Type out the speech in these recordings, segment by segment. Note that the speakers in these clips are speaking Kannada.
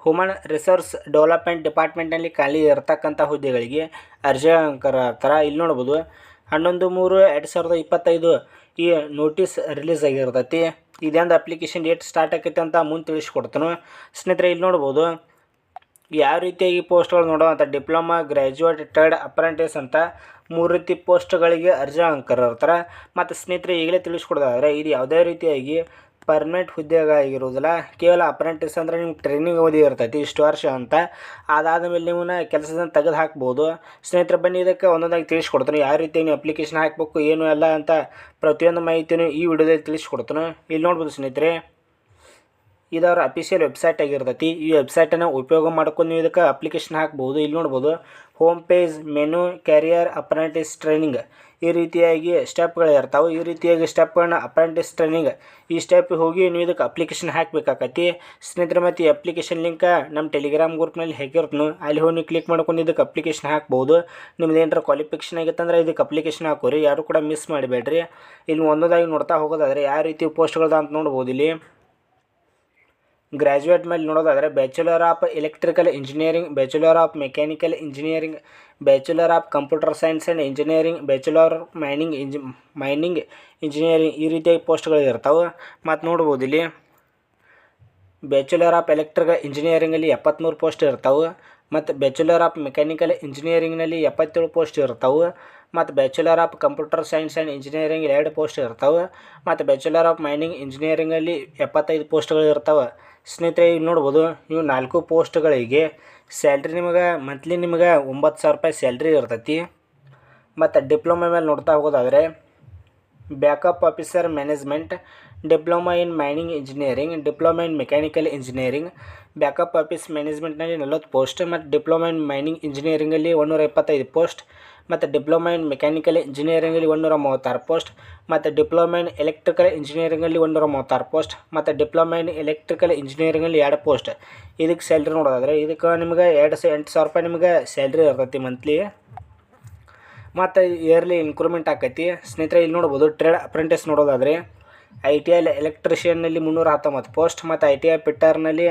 ಹ್ಯೂಮನ್ ರಿಸೋರ್ಸ್ ಡೆವಲಪ್ಮೆಂಟ್ ಡಿಪಾರ್ಟ್ಮೆಂಟ್ನಲ್ಲಿ ಖಾಲಿ ಇರತಕ್ಕಂಥ ಹುದ್ದೆಗಳಿಗೆ ಅರ್ಜಿ ಕರೆಯುತ್ತಾರೆ. ಇಲ್ಲಿ ನೋಡ್ಬೋದು 11/3/2025 ಈ ನೋಟಿಸ್ ರಿಲೀಸ್ ಆಗಿರ್ತೈತಿ. ಇದೊಂದು ಅಪ್ಲಿಕೇಶನ್ ಡೇಟ್ ಸ್ಟಾರ್ಟ್ ಆಕೈತೆ ಅಂತ ಮುಂದೆ ತಿಳಿಸ್ಕೊಡ್ತಾನೆ. ಸ್ನೇಹಿತರೆ ಇಲ್ಲಿ ನೋಡ್ಬೋದು ಯಾವ ರೀತಿಯಾಗಿ ಪೋಸ್ಟ್ಗಳು ನೋಡೋವಂಥ ಡಿಪ್ಲೊಮಾ, ಗ್ರ್ಯಾಜುಯೇಟ್, ಟ್ರೇಡ್, ಅಪ್ರೆಂಟಿಸ್ ಅಂತ 3 ರೀತಿ ಪೋಸ್ಟ್ಗಳಿಗೆ ಅರ್ಜಿ ಕರೆದಿರ್ತಾರೆ. ಮತ್ತು ಸ್ನೇಹಿತರೆ ಈಗಲೇ ತಿಳಿಸ್ಕೊಡೋದಾದರೆ ಇದು ಯಾವುದೇ ರೀತಿಯಾಗಿ ಪರ್ಮನೆಂಟ್ ಹುದ್ದೆಗಾಗಿರೋದಿಲ್ಲ. ಕೇವಲ ಅಪ್ರೆಂಟಿಸ್ ಅಂದರೆ ನಿಮ್ಗೆ ಟ್ರೈನಿಂಗ್ ಅವಧಿ ಇರ್ತೈತಿ ಇಷ್ಟು ವರ್ಷ ಅಂತ. ಅದಾದ ಮೇಲೆ ನಿಮ್ಮನ್ನ ಕೆಲಸದಿಂದ ತೆಗೆದು ಹಾಕ್ಬೋದು. ಸ್ನೇಹಿತರೆ ಬನ್ನಿ ಇದಕ್ಕೆ ಒಂದೊಂದಾಗಿ ತಿಳಿಸ್ಕೊಡ್ತೀನಿ. ಯಾವ ರೀತಿ ನೀವು ಅಪ್ಲಿಕೇಶನ್ ಹಾಕಬೇಕು ಏನು ಎಲ್ಲ ಅಂತ ಪ್ರತಿಯೊಂದು ಮಾಹಿತಿನೂ ಈ ವಿಡಿಯೋದಲ್ಲಿ ತಿಳಿಸ್ಕೊಡ್ತೀನಿ. ಇಲ್ಲಿ ನೋಡ್ಬೋದು ಸ್ನೇಹಿತರೆ, ಇದರ ಅಫಿಷಿಯಲ್ ವೆಬ್ಸೈಟ್ ಆಗಿರ್ತೈತಿ. ಈ ವೆಬ್ಸೈಟನ್ನು ಉಪಯೋಗ ಮಾಡ್ಕೊಂಡು ನೀವು ಇದಕ್ಕೆ ಅಪ್ಲಿಕೇಶನ್ ಹಾಕ್ಬೋದು. ಇಲ್ಲಿ ನೋಡ್ಬೋದು home page, menu, carrier, apprentice training ಈ ರೀತಿಯಾಗಿ ಸ್ಟೆಪ್ಗಳು ಇರ್ತಾವೆ. ಈ ರೀತಿಯಾಗಿ ಸ್ಟೆಪ್ಗಳನ್ನ ಅಪ್ರೆಂಟಿಸ್ ಟ್ರೈನಿಂಗ್ ಈ ಸ್ಟೆಪ್ಗೆ ಹೋಗಿ ನೀವು ಇದಕ್ಕೆ ಅಪ್ಲಿಕೇಶನ್ ಹಾಕಬೇಕಾಗತಿ. ಸ್ನೇಹಿತರೆ ಮತ್ತು ಈ ಅಪ್ಲಿಕೇಶನ್ ಲಿಂಕ್ ನಮ್ಮ ಟೆಲಿಗ್ರಾಮ್ ಗ್ರೂಪ್ನಲ್ಲಿ ಹಾಕಿರ್ತೀನಿ. ಅಲ್ಲಿ ಹೋಗಿ ನೀವು ಕ್ಲಿಕ್ ಮಾಡ್ಕೊಂಡು ಇದಕ್ಕೆ ಅಪ್ಲಿಕೇಶನ್ ಹಾಕ್ಬೋದು. ನಿಮ್ದು ಏನಾರ ಕ್ವಾಲಿಫಿಕೇಷನ್ ಆಗಿತ್ತಂದ್ರೆ ಇದಕ್ಕೆ ಅಪ್ಲಿಕೇಶನ್ ಹಾಕೋರಿ, ಯಾರು ಕೂಡ ಮಿಸ್ ಮಾಡಬೇಡ್ರಿ. ಇಲ್ಲಿ ಒಂದೊಂದಾಗಿ ನೋಡ್ತಾ ಹೋಗೋದಾದರೆ ಯಾವ ರೀತಿ ಪೋಸ್ಟ್ಗಳದ ಅಂತ ನೋಡ್ಬೋದು. ಇಲ್ಲಿ ಗ್ರ್ಯಾಜುಯೇಟ್ ಮೇಲೆ ನೋಡೋದಾದರೆ bachelor of electrical engineering, bachelor of mechanical engineering, bachelor of computer science and engineering, bachelor mining engineering ಈ ರೀತಿಯಾಗಿ ಪೋಸ್ಟ್ಗಳು ಇರ್ತಾವೆ. ಮತ್ತು ನೋಡ್ಬೋದು ಇಲ್ಲಿ ಬ್ಯಾಚುಲರ್ ಆಫ್ ಎಲೆಕ್ಟ್ರಿಕಲ್ ಇಂಜಿನಿಯರಿಂಗಲ್ಲಿ 73 ಪೋಸ್ಟ್ ಇರ್ತಾವೆ. ಮತ್ತು ಬ್ಯಾಚುಲರ್ ಆಫ್ ಮೆಕ್ಯಾನಿಕಲ್ ಇಂಜಿನಿಯರಿಂಗ್ನಲ್ಲಿ 77 ಪೋಸ್ಟ್ ಇರ್ತಾವೆ. ಮತ್ತು bachelor of computer science and engineering 2 post ಇರ್ತಾವೆ. ಮತ್ತು ಬ್ಯಾಚುಲರ್ ಆಫ್ ಮೈನಿಂಗ್ ಇಂಜಿನಿಯರಿಂಗಲ್ಲಿ 75 ಪೋಸ್ಟ್ಗಳು ಇರ್ತಾವೆ. ಸ್ನೇಹಿತರೆ ಇಲ್ಲಿ ನೋಡ್ಬೋದು ಇವು 4 ಪೋಸ್ಟ್ಗಳಿಗೆ ಸ್ಯಾಲ್ರಿ ನಿಮಗೆ ಮಂತ್ಲಿ ನಿಮಗೆ 9,000 ರೂಪಾಯಿ ಸ್ಯಾಲ್ರಿ ಇರ್ತೈತಿ. ಮತ್ತು ಡಿಪ್ಲೊಮಾ ಮೇಲೆ ನೋಡ್ತಾ ಹೋಗೋದಾದರೆ backup officer management, diploma in mining engineering, diploma in mechanical engineering, backup office ಮ್ಯಾನೇಜ್ಮೆಂಟ್ನಲ್ಲಿ 40 ಪೋಸ್ಟ್. ಮತ್ತು ಡಿಪ್ಲೊಮಾ ಇನ್ ಮೈನಿಂಗ್ ಇಂಜಿನಿಯರಿಂಗಲ್ಲಿ 125 ಪೋಸ್ಟ್. ಮತ್ತು ಡಿಪ್ಲೊಮಾ ಇನ್ ಮೆಕ್ಯಾನಿಕಲ್ ಇಂಜಿನಿಯರಿಂಗಲ್ಲಿ 136 ಪೋಸ್ಟ್. ಮತ್ತು ಡಿಪ್ಲೊಮಾ ಇನ್ ಎಲೆಕ್ಟ್ರಿಕಲ್ ಇಂಜಿನಿಯರಿಂಗಲ್ಲಿ 136 ಪೋಸ್ಟ್. ಮತ್ತು ಡಿಪ್ಲೊಮಾ ಇನ್ ಎಲೆಕ್ಟ್ರಿಕಲ್ ಇಂಜಿನಿಯರಿಂಗಲ್ಲಿ 2 ಪೋಸ್ಟ್. ಇದಕ್ಕೆ ಸ್ಯಾಲ್ರಿ ನೋಡೋದಾದರೆ ಇದಕ್ಕೆ ನಿಮ್ಗೆ 8,000 ರೂಪಾಯಿ ನಿಮ್ಗೆ ಸ್ಯಾಲ್ರಿ ಇರ್ತೈತಿ ಮಂತ್ಲಿ. ಮತ್ತು ಇಯರ್ಲಿ ಇನ್ಕ್ರೂಮೆಂಟ್ ಆಕೈತಿ. ಸ್ನೇಹಿತರೆ ಇಲ್ಲಿ ನೋಡ್ಬೋದು ಟ್ರೇಡ್ ಅಪ್ರೆಂಟಿಸ್ ನೋಡೋದಾದರೆ ITI ಎಲೆಕ್ಟ್ರಿಷಿಯನ್ನಲ್ಲಿ 319 ಪೋಸ್ಟ್. ಮತ್ತು ITI ಪಿಟ್ಟರ್ನಲ್ಲಿ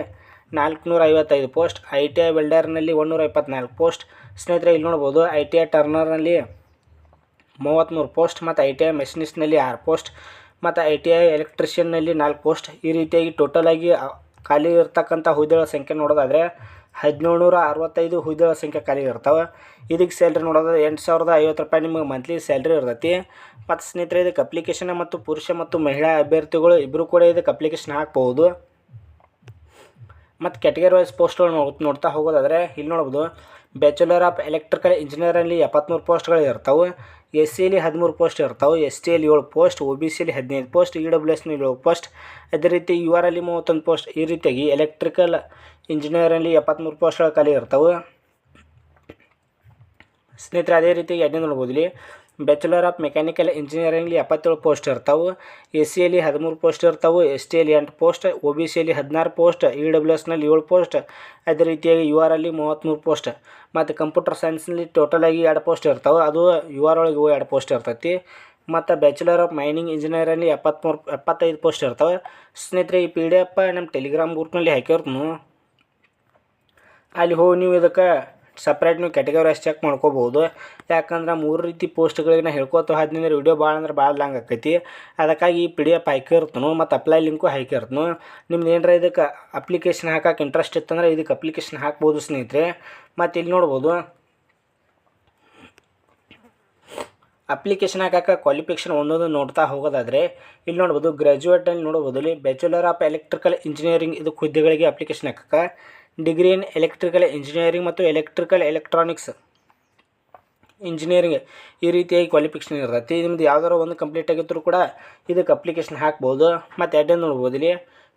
455 ಪೋಸ್ಟ್. ITI ವೆಲ್ಡರ್ನಲ್ಲಿ 124 post. ಸ್ನೇಹಿತರೆ ಇಲ್ಲಿ ನೋಡ್ಬೋದು ITI ಟರ್ನರ್ನಲ್ಲಿ 33 ಪೋಸ್ಟ್. ಮತ್ತು ITI ಮೆಷಿನಿಸ್ಟ್ನಲ್ಲಿ 6 ಪೋಸ್ಟ್. ಮತ್ತು ITI ಎಲೆಕ್ಟ್ರಿಷಿಯನ್ನಲ್ಲಿ 4 ಪೋಸ್ಟ್. ಈ ರೀತಿಯಾಗಿ ಟೋಟಲಾಗಿ ಖಾಲಿ ಇರ್ತಕ್ಕಂಥ ಹುದ್ದೆಗಳ ಸಂಖ್ಯೆ ನೋಡೋದಾದರೆ 1765 ಹುದ್ದೆಗಳ ಸಂಖ್ಯೆ ಖಾಲಿ ಇರ್ತಾವೆ. ಇದಕ್ಕೆ ಸ್ಯಾಲ್ರಿ ನೋಡೋದು 8,050 ರೂಪಾಯಿ ನಿಮಗೆ ಮಂತ್ಲಿ ಸ್ಯಾಲ್ರಿ ಇರ್ತೈತಿ. ಮತ್ತು ಸ್ನೇಹಿತರೆ ಇದಕ್ಕೆ ಅಪ್ಲಿಕೇಶನ್ ಮತ್ತು ಪುರುಷ ಮತ್ತು ಮಹಿಳಾ ಅಭ್ಯರ್ಥಿಗಳು ಇಬ್ಬರು ಕೂಡ ಇದಕ್ಕೆ ಅಪ್ಲಿಕೇಶನ್ ಹಾಕ್ಬೋದು. ಮತ್ತು ಕ್ಯಾಟಗರಿ ವೈಸ್ ಪೋಸ್ಟ್ಗಳು ನೋಡ್ತಾ ಹೋಗೋದಾದರೆ ಇಲ್ಲಿ ನೋಡ್ಬೋದು ಬ್ಯಾಚುಲರ್ ಆಫ್ ಎಲೆಕ್ಟ್ರಿಕಲ್ ಇಂಜಿನಿಯರಲ್ಲಿ 73 ಪೋಸ್ಟ್ಗಳು ಇರ್ತಾವೆ. SCಯಲ್ಲಿ 13 ಪೋಸ್ಟ್ ಇರ್ತಾವೆ. STಯಲ್ಲಿ 7 ಪೋಸ್ಟ್. OBCಯಲ್ಲಿ 15 ಪೋಸ್ಟ್. EWSನಲ್ಲಿ 7 ಪೋಸ್ಟ್. ಅದೇ ರೀತಿ URಲ್ಲಿ 31 ಪೋಸ್ಟ್. ಈ ರೀತಿಯಾಗಿ ಎಲೆಕ್ಟ್ರಿಕಲ್ ಇಂಜಿನಿಯರಲ್ಲಿ 73 ಪೋಸ್ಟ್ಗಳು ಖಾಲಿ ಇರ್ತವೆ. ಸ್ನೇಹಿತರೆ ಅದೇ ರೀತಿಯಾಗಿ ಅಡ್ಡಿ ನೋಡ್ಬೋದು ಇಲ್ಲಿ ಬ್ಯಾಚುಲರ್ ಆಫ್ ಮೆಕ್ಯಾನಿಕಲ್ ಇಂಜಿನಿಯರಿಂಗ್ಲಿ 77 ಪೋಸ್ಟ್ ಇರ್ತಾವೆ. SCಯಲ್ಲಿ 13 ಪೋಸ್ಟ್ ಇರ್ತಾವೆ. STಯಲ್ಲಿ 8 ಪೋಸ್ಟ್. OBCಯಲ್ಲಿ 16 ಪೋಸ್ಟ್. EWSನಲ್ಲಿ 7 ಪೋಸ್ಟ್. ಅದೇ ರೀತಿಯಾಗಿ URಲ್ಲಿ 33 ಪೋಸ್ಟ್. ಮತ್ತು ಕಂಪ್ಯೂಟರ್ ಸೈನ್ಸ್ನಲ್ಲಿ ಟೋಟಲಾಗಿ 2 ಪೋಸ್ಟ್ ಇರ್ತಾವೆ. ಅದು UR ಒಳಗೆ 2 ಪೋಸ್ಟ್ ಇರ್ತೈತಿ. ಮತ್ತು ಬ್ಯಾಚುಲರ್ ಆಫ್ ಮೈನಿಂಗ್ ಇಂಜಿನಿಯರಲ್ಲಿ 75 ಪೋಸ್ಟ್ ಇರ್ತವೆ. ಸ್ನೇಹಿತರೆ ಈ PDF ನಮ್ಮ ಟೆಲಿಗ್ರಾಮ್ ಗ್ರೂಪ್ನಲ್ಲಿ ಹಾಕಿರ್ತೀನಿ. ಅಲ್ಲಿ ಹೋಗಿ ನೀವು ಇದಕ್ಕೆ ಸಪ್ರೇಟ್ ನೀವು ಕ್ಯಾಟಗರಿ ವೈಸ್ ಚೆಕ್ ಮಾಡ್ಕೋಬೋದು. ಯಾಕಂದ್ರೆ 3 ರೀತಿ ಪೋಸ್ಟ್ಗಳಿಗೆ ನಾನು ಹೇಳ್ಕೊತ ಹೋದ್ನಂದ್ರೆ ವಿಡಿಯೋ ಭಾಳ ಅಂದ್ರೆ ಭಾಳ ಲಾಂಗ್ ಆಕೈತಿ. ಅದಕ್ಕಾಗಿ ಈ PDF ಹಾಕಿರ್ತೀನಿ ಮತ್ತು ಅಪ್ಲೈ ಲಿಂಕು ಹಾಕಿರ್ತೀನಿ. ನಿಮ್ದು ಏನಾರ ಇದಕ್ಕೆ ಅಪ್ಲಿಕೇಶನ್ ಹಾಕಕ್ಕೆ ಇಂಟ್ರೆಸ್ಟ್ ಇತ್ತಂದ್ರೆ ಇದಕ್ಕೆ ಅಪ್ಲಿಕೇಶನ್ ಹಾಕ್ಬೋದು ಸ್ನೇಹಿತರೆ. ಮತ್ತು ಇಲ್ಲಿ ನೋಡ್ಬೋದು ಅಪ್ಲಿಕೇಶನ್ ಹಾಕಕ್ಕೆ ಕ್ವಾಲಿಫಿಕೇಷನ್ ಒಂದೊಂದು ನೋಡ್ತಾ ಹೋಗೋದಾದರೆ ಇಲ್ಲಿ ನೋಡ್ಬೋದು ಗ್ರ್ಯಾಜುಯೇಟಲ್ಲಿ ನೋಡ್ಬೋದು ಇಲ್ಲಿ ಬ್ಯಾಚುಲರ್ ಆಫ್ ಎಲೆಕ್ಟ್ರಿಕಲ್ ಇಂಜಿನಿಯರಿಂಗ್ ಇದಕ್ಕೆ ಹುದ್ದೆಗಳಿಗೆ ಅಪ್ಲಿಕೇಶನ್ ಹಾಕಕ್ಕೆ ಡಿಗ್ರಿ ಇನ್ ಎಲೆಕ್ಟ್ರಿಕಲ್ ಇಂಜಿನಿಯರಿಂಗ್ ಮತ್ತು ಎಲೆಕ್ಟ್ರಿಕಲ್ ಎಲೆಕ್ಟ್ರಾನಿಕ್ಸ್ ಇಂಜಿನಿಯರಿಂಗ್ ಈ ರೀತಿಯಾಗಿ ಕ್ವಾಲಿಫಿಕೇಷನ್ ಇರ್ತೈತಿ. ನಿಮ್ದು ಯಾವ್ದಾರು ಒಂದು ಕಂಪ್ಲೀಟ್ ಆಗಿದ್ದರೂ ಕೂಡ ಇದಕ್ಕೆ ಅಪ್ಲಿಕೇಶನ್ ಹಾಕ್ಬೋದು. ಮತ್ತು ಅಡ್ಡೆ ನೋಡ್ಬೋದು ಇಲ್ಲಿ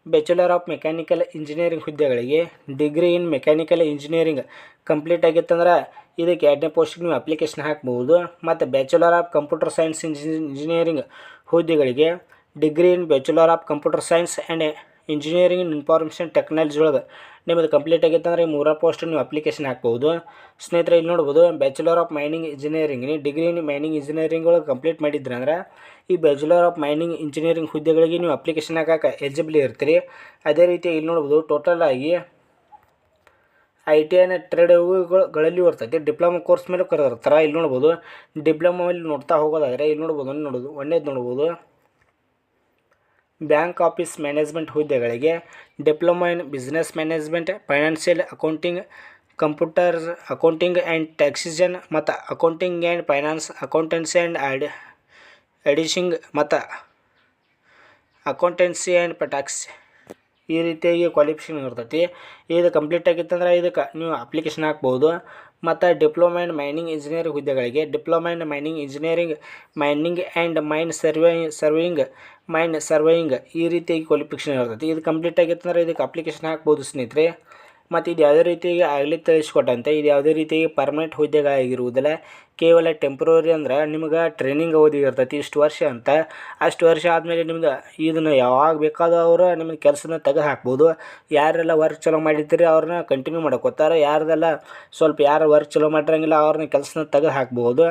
ಬ್ಯಾಚುಲರ್ ಆಫ್ ಮೆಕ್ಯಾನಿಕಲ್ ಇಂಜಿನಿಯರಿಂಗ್ ಹುದ್ದೆಗಳಿಗೆ degree in mechanical engineering complete ಆಗಿತ್ತಂದ್ರೆ ಇದಕ್ಕೆ 2ನೇ ಪೋಸ್ಟಿಗೆ ನೀವು ಅಪ್ಲಿಕೇಶನ್ ಹಾಕ್ಬೋದು. ಮತ್ತು bachelor of computer science engineering ಹುದ್ದೆಗಳಿಗೆ degree in bachelor of computer science and engineering in information technology ಒಳಗೆ ನಿಮ್ಮದು ಕಂಪ್ಲೀಟ್ ಆಗಿತ್ತಂದ್ರೆ ಈ 3 ಪೋಸ್ಟ್ ನೀವು ಅಪ್ಲಿಕೇಶನ್ ಹಾಕ್ಬೋದು. ಸ್ನೇಹಿತರೆ ಇಲ್ಲಿ ನೋಡ್ಬೋದು bachelor of mining engineering degree in mining engineering ಒಳಗೆ ಕಂಪ್ಲೀಟ್ ಮಾಡಿದ್ರೆ ಅಂದ್ರೆ ಈ ಬ್ಯಾಚುಲರ್ ಆಫ್ ಮೈನಿಂಗ್ ಇಂಜಿನಿಯರಿಂಗ್ ಹುದ್ದೆಗಳಿಗೆ ನೀವು ಅಪ್ಲಿಕೇಶನ್ ಹಾಕಕ್ಕೆ ಎಲಿಜಿಬಲ್ ಇರ್ತೀರಿ. ಅದೇ ರೀತಿ ಇಲ್ಲಿ ನೋಡ್ಬೋದು ಟೋಟಲ್ ಆಗಿ ITI ಟ್ರೇಡ್ ಗಳಲ್ಲಿ ಬರ್ತೈತಿ. ಡಿಪ್ಲೊಮಾ ಕೋರ್ಸ್ ಮೇಲೆ ಕರೆದಿರ್ತಾರೆ. ಇಲ್ಲಿ ನೋಡ್ಬೋದು ಡಿಪ್ಲೊಮಾ ಇಲ್ಲಿ ನೋಡ್ತಾ ಹೋಗೋದಾದರೆ ಇಲ್ಲಿ ನೋಡ್ಬೋದು ಒಂದೇದು ನೋಡ್ಬೋದು ಬ್ಯಾಂಕ್ ಆಫೀಸ್ ಮ್ಯಾನೇಜ್ಮೆಂಟ್ ಹುದ್ದೆಗಳಿಗೆ diploma in business management, financial accounting, computer accounting and taxation ಮತ್ತು accounting and finance, accountancy and auditing ಮತ್ತು ಅಕೌಂಟೆನ್ಸಿ ಆ್ಯಂಡ್ ಟ್ಯಾಕ್ಸ್ ಈ ರೀತಿಯಾಗಿ ಕ್ವಾಲಿಫಿಕೇಷನ್ ಇರ್ತೈತಿ. ಇದು ಕಂಪ್ಲೀಟ್ ಆಗಿತ್ತಂದ್ರೆ ಇದಕ್ಕೆ ನೀವು ಅಪ್ಲಿಕೇಶನ್ ಹಾಕ್ಬೋದು. ಮತ್ತು ಡಿಪ್ಲೊಮಾ ಇನ್ ಮೈನಿಂಗ್ ಇಂಜಿನಿಯರಿಂಗ್ ಹುದ್ದೆಗಳಿಗೆ diploma in mining engineering, mining and main surveying ಈ ರೀತಿಯಾಗಿ ಕ್ವಾಲಿಫಿಕೇಷನ್ ಇರ್ತೈತಿ. ಇದು ಕಂಪ್ಲೀಟ್ ಆಗಿತ್ತಂದ್ರೆ ಇದಕ್ಕೆ ಅಪ್ಲಿಕೇಶನ್ ಹಾಕ್ಬೋದು ಸ್ನೇಹಿತರೆ. ಮತ್ತು ಇದು ಯಾವುದೇ ರೀತಿಯಾಗಿ ಆಗಲಿ ತಿಳಿಸ್ಕೊಟ್ಟಂತೆ ಇದು ಯಾವುದೇ ರೀತಿಯಾಗಿ ಪರ್ಮನೆಂಟ್ ಹುದ್ದೆಗಳಾಗಿರುವುದಿಲ್ಲ. ಕೇವಲ ಟೆಂಪ್ರವರಿ ಅಂದ್ರೆ ನಿಮ್ಗೆ ಟ್ರೈನಿಂಗ್ ಅವಧಿ ಇರ್ತೈತಿ ಇಷ್ಟು ವರ್ಷ ಅಂತ. ಅಷ್ಟು ವರ್ಷ ಆದಮೇಲೆ ನಿಮ್ಗೆ ಇದನ್ನು ಯಾವಾಗ ಬೇಕಾದವರು ನಿಮಗೆ ಕೆಲಸನ ತೆಗೆದು ಹಾಕ್ಬೋದು. ಯಾರೆಲ್ಲ ವರ್ಕ್ ಚಲೋ ಮಾಡಿರ್ತೀರಿ ಅವ್ರನ್ನ ಕಂಟಿನ್ಯೂ ಮಾಡ್ಕೋತಾರೆ. ಯಾರು ವರ್ಕ್ ಚಲೋ ಮಾಡಿರಂಗಿಲ್ಲ ಅವ್ರನ್ನ ಕೆಲಸನ ತೆಗೆದು ಹಾಕ್ಬೋದು.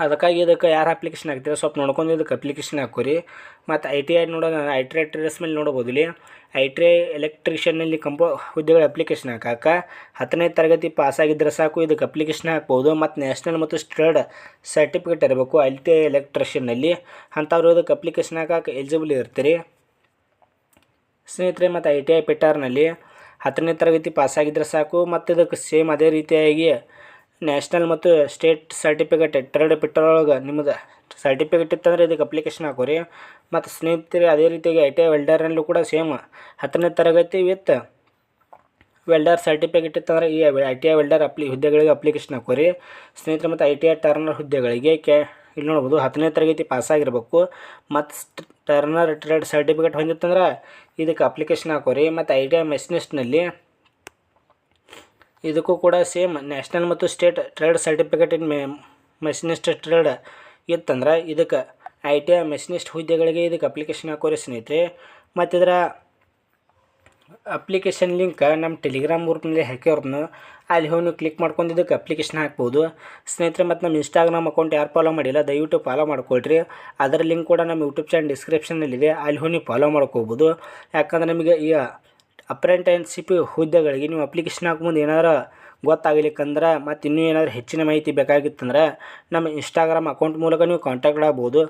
ಅದಕ್ಕಾಗಿ ಇದಕ್ಕೆ ಯಾರು ಅಪ್ಲಿಕೇಶನ್ ಹಾಕ್ತೀರ ಸ್ವಲ್ಪ ನೋಡ್ಕೊಂಡು ಇದಕ್ಕೆ ಅಪ್ಲಿಕೇಶನ್ ಹಾಕೋರಿ. ಮತ್ತು ITI ನೋಡೋಣ. ITI ಟ್ರೇಡ್ಸ್ ಮೇಲೆ ನೋಡ್ಬೋದು ಇಲ್ಲಿ ITI ಎಲೆಕ್ಟ್ರಿಷಿಯನ್ನಲ್ಲಿ ಹುದ್ದೆಗಳ ಅಪ್ಲಿಕೇಶನ್ ಹಾಕಕ್ಕೆ 10ನೇ ತರಗತಿ ಪಾಸಾಗಿದ್ದರೆ ಸಾಕು. ಇದಕ್ಕೆ ಅಪ್ಲಿಕೇಶನ್ ಹಾಕ್ಬೋದು. ಮತ್ತು ನ್ಯಾಷನಲ್ ಮತ್ತು ಸ್ಟೇಟ್ ಸರ್ಟಿಫಿಕೇಟ್ ಇರಬೇಕು ITI ಎಲೆಕ್ಟ್ರಿಷಿಯನ್ನಲ್ಲಿ. ಅಂಥವ್ರು ಇದಕ್ಕೆ ಅಪ್ಲಿಕೇಶನ್ ಹಾಕಕ್ಕೆ ಎಲಿಜಿಬಲ್ ಇರ್ತೀರಿ ಸ್ನೇಹಿತರೆ. ಮತ್ತು ITI ಫಿಟ್ಟರ್ನಲ್ಲಿ 10ನೇ ತರಗತಿ ಪಾಸಾಗಿದ್ದರೆ ಸಾಕು. ಮತ್ತು ಇದಕ್ಕೆ ಸೇಮ್ ಅದೇ ರೀತಿಯಾಗಿ ನ್ಯಾಷನಲ್ ಮತ್ತು ಸ್ಟೇಟ್ ಸರ್ಟಿಫಿಕೇಟ್ ಟ್ರೇಡ್ ಫಿಟ್ಟರ್ ಒಳಗೆ ನಿಮ್ಮದು ಸರ್ಟಿಫಿಕೇಟ್ ಇತ್ತಂದರೆ ಇದಕ್ಕೆ ಅಪ್ಲಿಕೇಶನ್ ಹಾಕೋರಿ. ಮತ್ತು ಸ್ನೇಹಿತರೆ ಅದೇ ರೀತಿಯಾಗಿ ITI ವೆಲ್ಡರ್ನಲ್ಲೂ ಕೂಡ ಸೇಮ್ 10ನೇ ತರಗತಿ ವಿತ್ ವೆಲ್ಡರ್ ಸರ್ಟಿಫಿಕೇಟ್ ಇತ್ತಂದರೆ ಈ ITI ವೆಲ್ಡರ್ ಹುದ್ದೆಗಳಿಗೆ ಅಪ್ಲಿಕೇಶನ್ ಹಾಕೋರಿ ಸ್ನೇಹಿತರೆ. ಮತ್ತು ITI ಟರ್ನರ್ ಹುದ್ದೆಗಳಿಗೆ ಇಲ್ಲಿ ನೋಡ್ಬೋದು 10ನೇ ತರಗತಿ ಪಾಸಾಗಿರ್ಬೇಕು ಮತ್ತು ಟರ್ನರ್ ಟ್ರೇಡ್ ಸರ್ಟಿಫಿಕೇಟ್ ಹೊಂದಿತ್ತಂದ್ರೆ ಇದಕ್ಕೆ ಅಪ್ಲಿಕೇಶನ್ ಹಾಕೋರಿ. ಮತ್ತು ITI ಮೆಷಿನಿಸ್ಟ್ನಲ್ಲಿ ಇದಕ್ಕೂ ಕೂಡ ಸೇಮ್ ನ್ಯಾಷನಲ್ ಮತ್ತು ಸ್ಟೇಟ್ ಟ್ರೇಡ್ ಸರ್ಟಿಫಿಕೇಟ್ ಇನ್ ಮೆಷಿನಿಸ್ಟ್ ಟ್ರೇಡ್ ಇತ್ತಂದ್ರೆ ಇದಕ್ಕೆ ITI ಮೆಷಿನಿಸ್ಟ್ ಹುದ್ದೆಗಳಿಗೆ ಇದಕ್ಕೆ ಅಪ್ಲಿಕೇಶನ್ ಹಾಕೋರಿ ಸ್ನೇಹಿತರೆ. ಮತ್ತು ಇದರ ಅಪ್ಲಿಕೇಶನ್ ಲಿಂಕ್ ನಮ್ಮ ಟೆಲಿಗ್ರಾಮ್ ಗ್ರೂಪ್ನಲ್ಲಿ ಹಾಕಿರೋದನ್ನು ಅಲ್ಲಿ ಹೋಗಿ ನೀವು ಕ್ಲಿಕ್ ಮಾಡ್ಕೊಂಡು ಇದಕ್ಕೆ ಅಪ್ಲಿಕೇಶನ್ ಹಾಕ್ಬೋದು ಸ್ನೇಹಿತರೆ. ಮತ್ತು ನಮ್ಮ ಇನ್ಸ್ಟಾಗ್ರಾಮ್ ಅಕೌಂಟ್ ಯಾರು ಫಾಲೋ ಮಾಡಿಲ್ಲ ದಯವಿಟ್ಟು ಫಾಲೋ ಮಾಡ್ಕೊಳ್ರಿ. ಅದರ ಲಿಂಕ್ ಕೂಡ ನಮ್ಮ ಯೂಟ್ಯೂಬ್ ಚಾನಲ್ ಡಿಸ್ಕ್ರಿಪ್ಷನ್ನಲ್ಲಿದೆ. ಅಲ್ಲಿ ಹೋಗಿ ನೀವು ಫಾಲೋ ಮಾಡ್ಕೋಬೋದು. ಯಾಕಂದ್ರೆ ನಿಮಗೆ ಈ ಅಪ್ರೆಂಟಿಸ್ಶಿಪ್ ಹುದ್ದೆಗಳಿಗೆ ನೀವು ಅಪ್ಲಿಕೇಶನ್ ಹಾಕುವಂದು ಏನಾರು ಗೊತ್ತಾಗಲಿಕ್ಕಂದ್ರೆ ಮತ್ತು ಇನ್ನೂ ಏನಾದರೂ ಹೆಚ್ಚಿನ ಮಾಹಿತಿ ಬೇಕಾಗಿತ್ತಂದ್ರೆ ನಮ್ಮ ಇನ್ಸ್ಟಾಗ್ರಾಮ್ ಅಕೌಂಟ್ ಮೂಲಕ ನೀವು ಕಾಂಟ್ಯಾಕ್ಟ್ ಆಗ್ಬೋದು.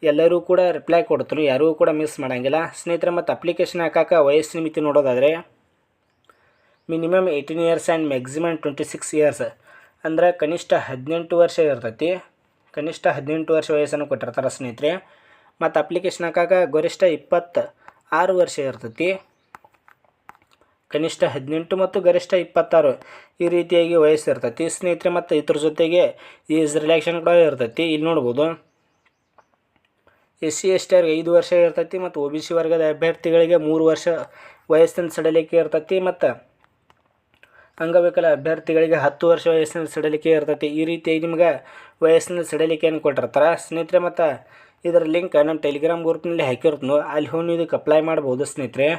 ಎಲ್ಲರೂ ಕೂಡ ರಿಪ್ಲೈ ಕೊಡ್ತೀನಿ, ಯಾರಿಗೂ ಕೂಡ ಮಿಸ್ ಮಾಡೋಂಗಿಲ್ಲ ಸ್ನೇಹಿತರೆ. ಮತ್ತು ಅಪ್ಲಿಕೇಶನ್ ಹಾಕಕ್ಕೆ ವಯಸ್ಸಿನ ಮಿತಿ ನೋಡೋದಾದರೆ minimum 18 years and maximum 26 years ಅಂದರೆ ಕನಿಷ್ಠ 18 ವರ್ಷ ಇರ್ತೈತಿ. ಕನಿಷ್ಠ 18 ವರ್ಷ ವಯಸ್ಸನ್ನು ಕೊಟ್ಟಿರ್ತಾರೆ ಸ್ನೇಹಿತರೆ. ಮತ್ತು ಅಪ್ಲಿಕೇಶನ್ ಹಾಕಕ್ಕೆ ಗರಿಷ್ಠ 26 ವರ್ಷ ಇರ್ತೈತಿ. ಕನಿಷ್ಠ 18 ಮತ್ತು ಗರಿಷ್ಠ 26 ಈ ರೀತಿಯಾಗಿ ವಯಸ್ಸು ಇರ್ತೈತಿ ಸ್ನೇಹಿತರೆ. ಮತ್ತು ಇದ್ರ ಜೊತೆಗೆ ಏಜ್ ರಿಲ್ಯಾಕ್ಷನ್ ಕೂಡ ಇರ್ತೈತಿ. ಇಲ್ಲಿ ನೋಡ್ಬೋದು SC ST ಅವ್ರಿಗೆ 5 ವರ್ಷ ಇರ್ತೈತಿ. ಮತ್ತು OBC ವರ್ಗದ ಅಭ್ಯರ್ಥಿಗಳಿಗೆ 3 ವರ್ಷ ವಯಸ್ಸಿನ ಸಡಿಲಿಕೆ ಇರ್ತೈತಿ. ಮತ್ತು ಅಂಗವಿಕಲ ಅಭ್ಯರ್ಥಿಗಳಿಗೆ 10 ವರ್ಷ ವಯಸ್ಸಿನ ಸಡಿಲಿಕೆ ಇರ್ತೈತಿ. ಈ ರೀತಿಯಾಗಿ ನಿಮ್ಗೆ ವಯಸ್ಸಿನ ಸಡಿಲಿಕೆಯನ್ನು ಕೊಟ್ಟಿರ್ತಾರೆ ಸ್ನೇಹಿತರೆ. ಮತ್ತು ಇದರ ಲಿಂಕ್ ನಮ್ಮ ಟೆಲಿಗ್ರಾಮ್ ಗ್ರೂಪ್ನಲ್ಲಿ ಹಾಕಿರ್ತೀನಿ. ಅಲ್ಲಿ ಹೋಗಿ ಇದಕ್ಕೆ ಅಪ್ಲೈ ಮಾಡ್ಬೋದು ಸ್ನೇಹಿತರೆ.